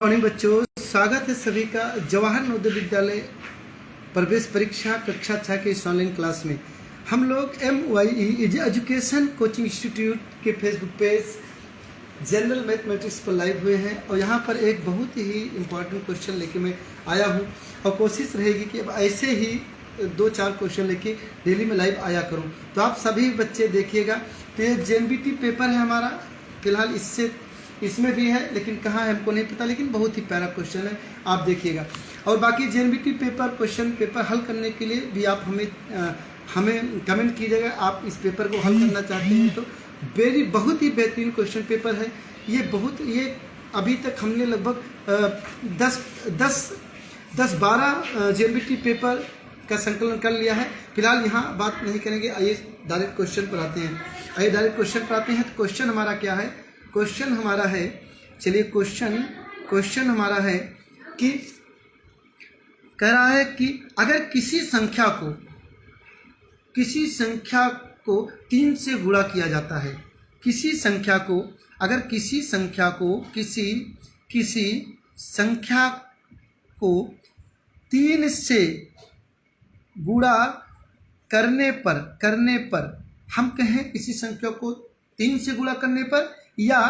Morning बच्चों, स्वागत है सभी का जवाहर नवोदय विद्यालय प्रवेश परीक्षा कक्षा 6 के इस ऑनलाइन क्लास में। हम लोग MYE एजुकेशन कोचिंग इंस्टीट्यूट के फेसबुक पेज जनरल मैथमेटिक्स पर लाइव हुए हैं और यहाँ पर एक बहुत ही इम्पोर्टेंट क्वेश्चन लेके मैं आया हूँ और कोशिश रहेगी कि अब ऐसे ही 2-4 क्वेश्चन लेके डेली में लाइव आया करूँ। तो आप सभी बच्चे देखिएगा। तो ये JNBT पेपर है हमारा, फिलहाल इसमें भी है लेकिन कहाँ है हमको नहीं पता, लेकिन बहुत ही प्यारा क्वेश्चन है, आप देखिएगा। और बाकी JNBT पेपर क्वेश्चन पेपर हल करने के लिए भी आप हमें कमेंट कीजिएगा। आप इस पेपर को हल करना चाहते हैं तो बहुत ही बेहतरीन क्वेश्चन पेपर है ये अभी तक हमने लगभग 10-12 JNBT पेपर का संकलन कर लिया है। फिलहाल यहाँ बात नहीं करेंगे, आइए डायरेक्ट क्वेश्चन पर आते हैं। तो क्वेश्चन हमारा क्या है? क्वेश्चन हमारा है, चलिए क्वेश्चन हमारा है कि कह रहा है कि अगर किसी संख्या को 3 से गुणा किया जाता है, किसी संख्या को 3 से गुणा करने पर हम कहें किसी संख्या को 3 से गुणा करने पर या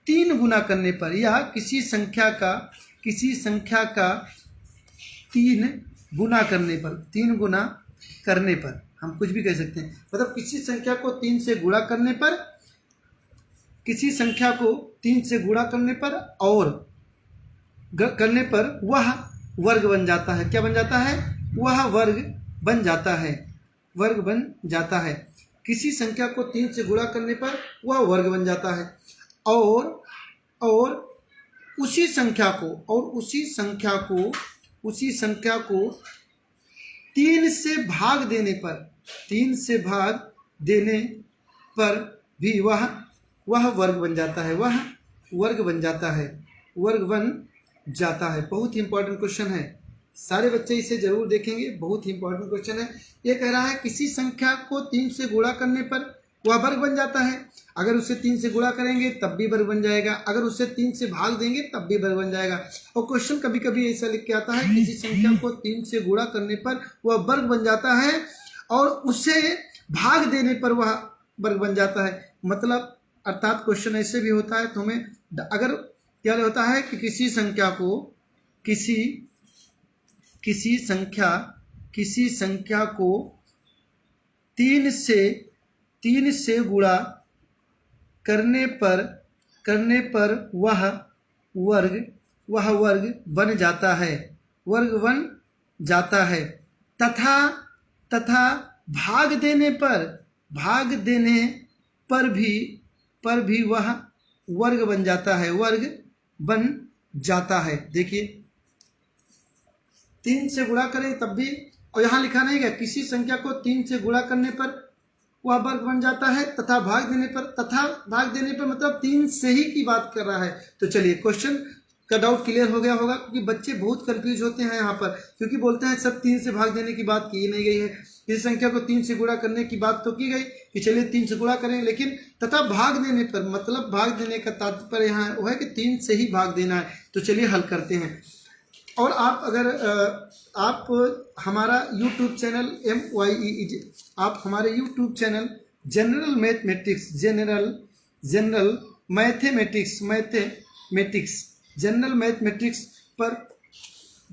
3 गुना करने पर, या किसी संख्या का 3 गुना करने पर हम कुछ भी कह सकते हैं। मतलब किसी संख्या को 3 से गुणा करने पर, और करने पर वह वर्ग बन जाता है। क्या बन जाता है? वह वर्ग बन जाता है। किसी संख्या को 3 से गुणा करने पर वह वर्ग बन जाता है, और उसी संख्या को 3 से भाग देने पर भी वह वर्ग बन जाता है। बहुत ही इंपॉर्टेंट क्वेश्चन है, सारे बच्चे इसे जरूर देखेंगे, बहुत ही इंपॉर्टेंट क्वेश्चन है। ये कह रहा है किसी संख्या को 3 से गुणा करने पर वह वर्ग बन जाता है। अगर उसे 3 से गुणा करेंगे तब भी वर्ग बन जाएगा, अगर उसे 3 से भाग देंगे तब भी वर्ग बन जाएगा। और क्वेश्चन कभी कभी ऐसा लिख के आता है किसी संख्या को 3 से गुणा करने पर वह वर्ग बन जाता है और उसे भाग देने पर वह वर्ग बन जाता है। मतलब अर्थात क्वेश्चन ऐसे भी होता है, तो हमें अगर क्या होता है कि किसी संख्या को 3 से गुणा करने पर वह वर्ग बन जाता है तथा भाग देने पर भी वह वर्ग बन जाता है। देखिए 3 से गुणा करें तब भी, और यहाँ लिखा नहीं है किसी संख्या को 3 से गुणा करने पर वह वर्ग बन जाता है तथा भाग देने पर मतलब 3 से ही की बात कर रहा है। तो चलिए क्वेश्चन का डाउट क्लियर हो गया होगा, क्योंकि बच्चे बहुत कंफ्यूज होते हैं यहाँ पर, क्योंकि बोलते हैं सब 3 से भाग देने की बात की नहीं गई है। इस संख्या को 3 से गुणा करने की बात तो की गई कि चलिए 3 से गुणा करें, लेकिन तथा भाग देने पर, मतलब भाग देने का तात्पर्य यहाँ वो है कि 3 से ही भाग देना है। तो चलिए हल करते हैं। और आप अगर आप हमारा YouTube चैनल MYE, आप हमारे YouTube चैनल जनरल मैथमेटिक्स पर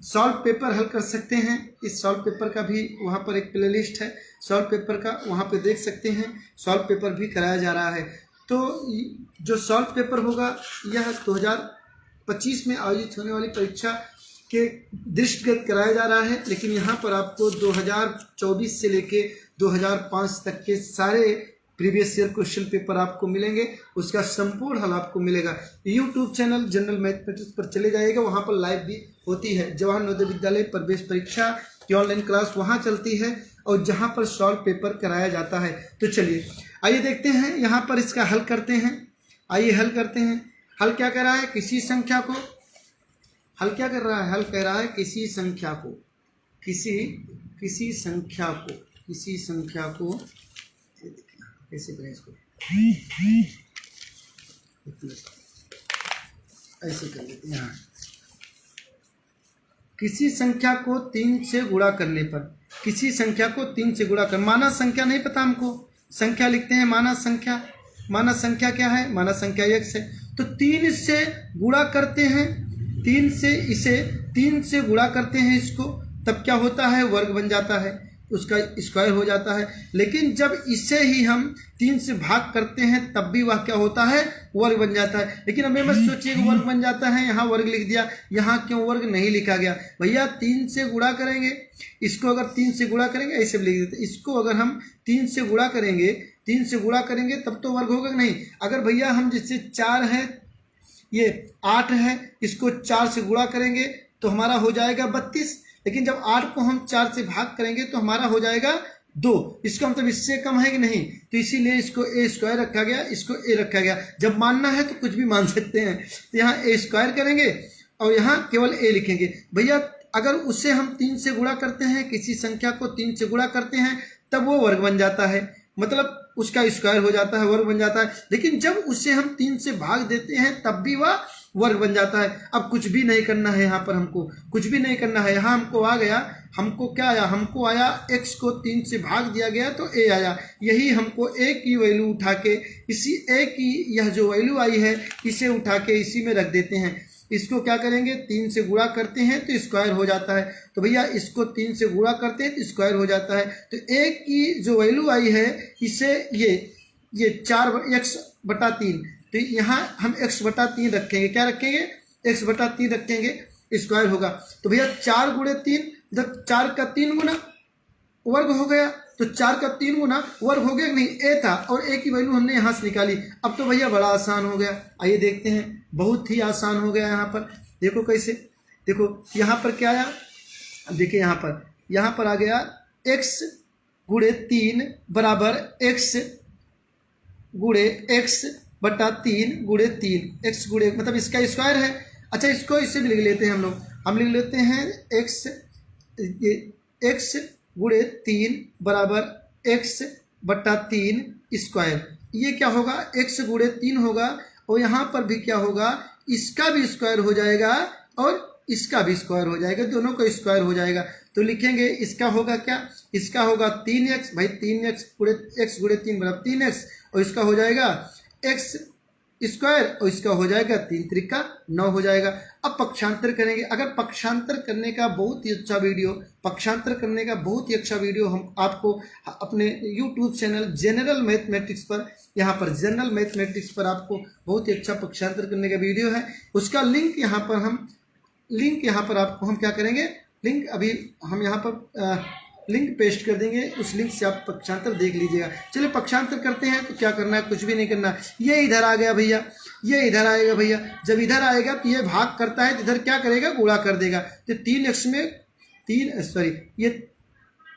सॉल्व पेपर हल कर सकते हैं। इस सॉल्व पेपर का भी वहाँ पर एक प्लेलिस्ट है सॉल्व पेपर का, वहाँ पे देख सकते हैं। सॉल्व पेपर भी कराया जा रहा है। तो जो सॉल्व पेपर होगा यह 2025 में आयोजित होने वाली परीक्षा के दृष्टिगत कराया जा रहा है, लेकिन यहाँ पर आपको 2024 से लेके 2005 तक के सारे प्रीवियस ईयर क्वेश्चन पेपर आपको मिलेंगे, उसका संपूर्ण हल आपको मिलेगा। YouTube चैनल जनरल मैथमेटिक्स पर चले जाइएगा, वहाँ पर लाइव भी होती है। जवाहर नवोदय विद्यालय प्रवेश परीक्षा की ऑनलाइन क्लास वहाँ चलती है और जहाँ पर सॉल्व पेपर कराया जाता है। तो चलिए आइए देखते हैं, यहाँ पर इसका हल करते हैं। आइए हल करते हैं। हल क्या कर रहा है? किसी संख्या को हल क्या कर रहा है? हल कह रहा है किसी संख्या को कैसे करें इसको, ऐसे कर लेते हैं। यहाँ किसी संख्या को 3 से गुणा करने पर, किसी संख्या को 3 से गुणा कर, मानस संख्या नहीं पता हमको, संख्या लिखते हैं मानस संख्या। मानस संख्या क्या है? मानस संख्या x है। तो 3 से गुणा करते हैं, 3 से इसे 3 से गुणा करते हैं इसको, तब क्या होता है? वर्ग बन जाता है, उसका स्क्वायर हो जाता है। लेकिन जब इसे ही हम 3 से भाग करते हैं तब भी वह क्या होता है? वर्ग बन जाता है। लेकिन हमें मत सोचिए वर्ग बन जाता है, यहाँ वर्ग लिख दिया, यहाँ क्यों वर्ग नहीं लिखा गया? भैया 3 से गुणा करेंगे, इसको अगर 3 से गुणा करेंगे ऐसे लिख देते, इसको अगर हम 3 से गुणा करेंगे, 3 से गुणा करेंगे तब तो वर्ग होगा नहीं। अगर भैया हम जैसे 4 है, ये 8 है, इसको 4 से गुणा करेंगे तो हमारा हो जाएगा 32। लेकिन जब 8 को हम 4 से भाग करेंगे तो हमारा हो जाएगा 2। इसका मतलब इससे कम है कि नहीं? तो इसीलिए इसको ए स्क्वायर रखा गया, इसको ए रखा गया। जब मानना है तो कुछ भी मान सकते हैं। तो यहाँ ए स्क्वायर करेंगे और यहाँ केवल ए लिखेंगे। भैया अगर उसे हम 3 से गुणा करते हैं, किसी संख्या को 3 से गुणा करते हैं तब वो वर्ग बन जाता है, मतलब उसका स्क्वायर हो जाता है, वर्ग बन जाता है। लेकिन जब उसे हम 3 से भाग देते हैं तब भी वह वर्ग बन जाता है। अब कुछ भी नहीं करना है, यहाँ पर हमको कुछ भी नहीं करना है। यहाँ हमको आ गया, हमको क्या आया? हमको आया x को 3 से भाग दिया गया तो a आया। यही हमको a की वैल्यू उठा के, इसी a की यह जो वैल्यू आई है इसे उठा के इसी में रख देते हैं। इसको क्या करेंगे? 3 से गुणा करते हैं तो स्क्वायर हो जाता है। तो भैया इसको 3 से गुणा करते हैं तो स्क्वायर हो जाता है। तो a की जो वैल्यू आई है इसे ये 4x/3, तो यहाँ हम x/3 रखेंगे। क्या रखेंगे? x/3 रखेंगे, स्क्वायर होगा। तो भैया 4 × 3, जब 4 का 3 गुना वर्ग हो गया, तो 4 का 3 गुना वर्ग हो गया कि नहीं? ए था और ए की वैल्यू हमने यहाँ से निकाली। अब तो भैया बड़ा आसान हो गया। आइए देखते हैं, बहुत ही आसान हो गया। यहाँ पर देखो कैसे, देखो यहाँ पर क्या आया, देखिए यहाँ पर आ गया x × 3 बराबर x × x/3 × 3, x गुणे मतलब इसका स्क्वायर है। अच्छा इसको इससे भी लिख लेते हैं हम लिख लेते हैं x × 3 बराबर x/3 स्क्वायर। ये क्या होगा? x × 3 होगा और यहाँ पर भी क्या होगा? इसका भी स्क्वायर हो जाएगा और इसका भी स्क्वायर हो जाएगा, दोनों का स्क्वायर हो जाएगा। तो लिखेंगे इसका होगा क्या? इसका होगा 3x, भाई 3x × 3 बराबर 3x, और इसका हो जाएगा x स्क्वायर और इसका हो जाएगा 3 त्रिका 9 हो जाएगा। अब पक्षांतर करेंगे। अगर पक्षांतर करने का बहुत ही अच्छा वीडियो, पक्षांतर करने का बहुत ही अच्छा वीडियो हम आपको अपने YouTube चैनल जनरल मैथमेटिक्स पर, यहाँ पर जनरल मैथमेटिक्स पर आपको बहुत ही अच्छा पक्षांतर करने का वीडियो है। उसका लिंक यहाँ पर आपको हम क्या करेंगे? लिंक अभी हम यहाँ पर लिंक पेस्ट कर देंगे, उस लिंक से आप पक्षांतर देख लीजिएगा। चलिए पक्षांतर करते हैं। तो क्या करना है? कुछ भी नहीं करना। ये इधर आ गया भैया, ये इधर आएगा भैया। जब इधर आएगा तो ये भाग करता है, तो इधर क्या करेगा? गुणा कर देगा। तो 3x में ये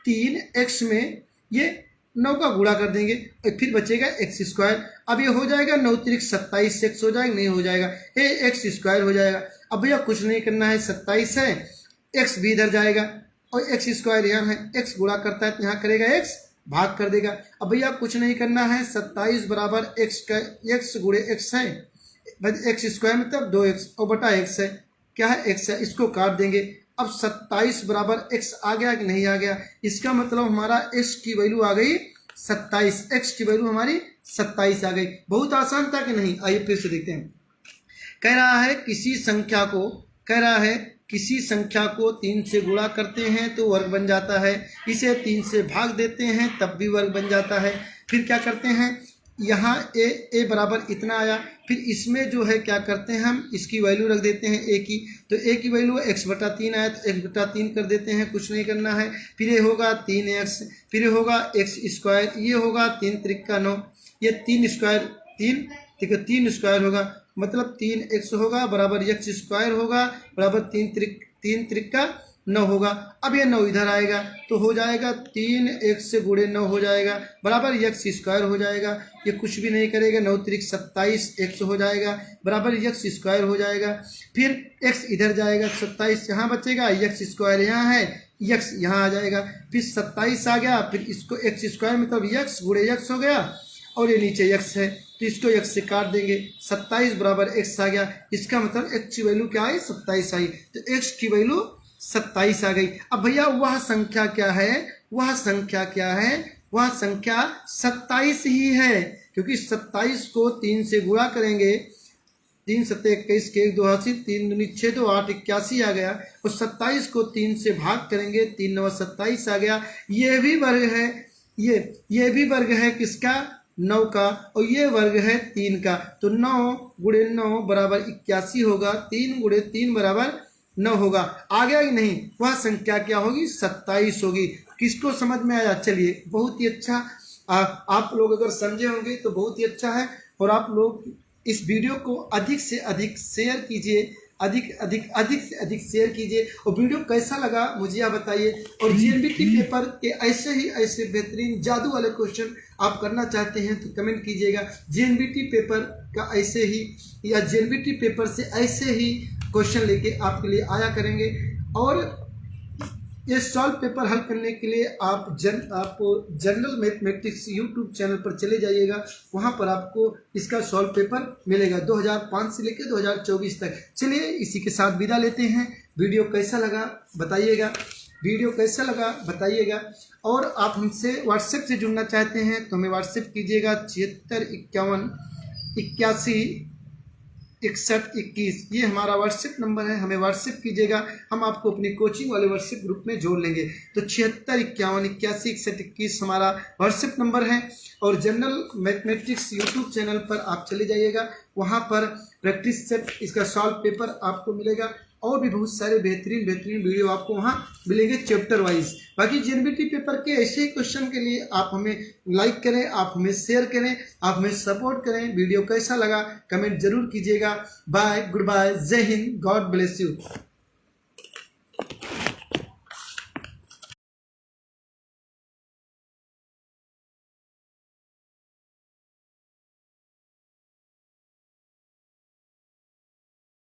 3x में ये 9 का गुणा कर देंगे और फिर बचेगा x स्क्वायर। अब ये हो जाएगा 9 त्रिक 27 x हो जाएगा, नहीं हो जाएगा, ये x स्क्वायर हो जाएगा। अब भैया कुछ नहीं करना है, 27 है, x भी इधर जाएगा और x स्क्वायर यहाँ है, x गुणा करता है तो यहाँ करेगा x भाग कर देगा। अब भैया कुछ नहीं करना है, 27 बराबर x × x है, x स्क्वायर मतलब 2x और बटा x है, क्या है? x है, इसको काट देंगे। अब 27 बराबर x आ गया कि नहीं आ गया? इसका मतलब हमारा x की वैल्यू आ गई 27, x की वैल्यू हमारी 27 आ गई। बहुत आसान था कि नहीं? आइए फिर से देखते हैं। कह रहा है किसी संख्या को 3 से गुणा करते हैं तो वर्ग बन जाता है, इसे 3 से भाग देते हैं तब भी वर्ग बन जाता है। फिर क्या करते हैं? यहाँ a बराबर इतना आया, फिर इसमें जो है क्या करते हैं? हम इसकी वैल्यू रख देते हैं a की। तो a की वैल्यू x/3 आया तो x/3 कर देते हैं, कुछ नहीं करना है। फिर ये होगा 3x, फिर ये होगा x स्क्वायर, ये होगा 3 त्रिका 9, ये 3 स्क्वायर 3, ठीक है 3 स्क्वायर होगा मतलब 3x होगा बराबर x स्क्वायर होगा बराबर 3 त्रिका 9 होगा। अब ये 9 इधर आएगा तो हो जाएगा 3x × 9 हो जाएगा बराबर x स्क्वायर हो जाएगा। ये कुछ भी नहीं करेगा, 9 त्रिक 27 x हो जाएगा बराबर x स्क्वायर हो जाएगा। फिर x इधर जाएगा, 27 यहाँ बचेगा, x स्क्वायर यहाँ है, x यहाँ आ जाएगा, फिर 27 आ गया, फिर इसको x स्क्वायर मतलब x × x हो गया और ये नीचे x है, तो इसको x से काट देंगे, 27 बराबर x आ गया। इसका मतलब x की वैल्यू क्या आई, 27 आई, तो x की वैल्यू 27 आ गई। अब भैया वह संख्या क्या है, वह संख्या क्या है, वह संख्या 27 ही है, क्योंकि 27 को 3 से गुणा करेंगे, 3 सत्ते 21 के 1 2 80, 3 दूनी 6 2 8 81 आ गया, और 27 को 3 से भाग करेंगे, 3 9 27 आ गया। ये भी वर्ग है, ये भी वर्ग है किसका, 9 का, और ये वर्ग है 3 का, तो 9 गुणे 9 बराबर 81 होगा, 3 गुणे 3 बराबर 9 होगा। आ गया कि नहीं, वह संख्या क्या होगी, 27 होगी। किसको समझ में आया, चलिए बहुत ही अच्छा। आप लोग अगर समझे होंगे तो बहुत ही अच्छा है, और आप लोग इस वीडियो को अधिक से अधिक शेयर कीजिए, अधिक से अधिक शेयर कीजिए। और वीडियो कैसा लगा मुझे आप बताइए, और जीएनबीटी पेपर के ऐसे बेहतरीन जादू वाले क्वेश्चन आप करना चाहते हैं तो कमेंट कीजिएगा। जीएनबीटी पेपर का ऐसे ही या जीएनबीटी पेपर से ऐसे ही क्वेश्चन लेके आपके लिए आया करेंगे। और ये सॉल्व पेपर हल करने के लिए आप जनरल मैथमेटिक्स यूट्यूब चैनल पर चले जाइएगा, वहां पर आपको इसका सॉल्व पेपर मिलेगा 2005 से लेकर 2024 तक। चलिए इसी के साथ विदा लेते हैं। वीडियो कैसा लगा बताइएगा, वीडियो कैसा लगा बताइएगा। और आप हमसे व्हाट्सएप से जुड़ना चाहते हैं तो हमें व्हाट्सएप कीजिएगा 76 51 81 61 21, ये हमारा व्हाट्सएप नंबर है, हमें व्हाट्सएप कीजिएगा, हम आपको अपनी कोचिंग वाले व्हाट्सएप ग्रुप में जोड़ लेंगे। तो 76 51 81 61 21 हमारा व्हाट्सएप नंबर है। और जनरल मैथमेटिक्स यूट्यूब चैनल पर आप चले जाइएगा, वहाँ पर प्रैक्टिस सेट इसका सॉल्व पेपर आपको मिलेगा, और भी बहुत सारे बेहतरीन वीडियो आपको वहाँ मिलेंगे चैप्टर वाइज। बाकी जीएनबीटी पेपर के ऐसे ही क्वेश्चन के लिए आप हमें लाइक करें, आप हमें शेयर करें, आप हमें सपोर्ट करें। वीडियो कैसा लगा कमेंट जरूर कीजिएगा। बाय, गुड बाय, जय हिंद, गॉड ब्लेस यू।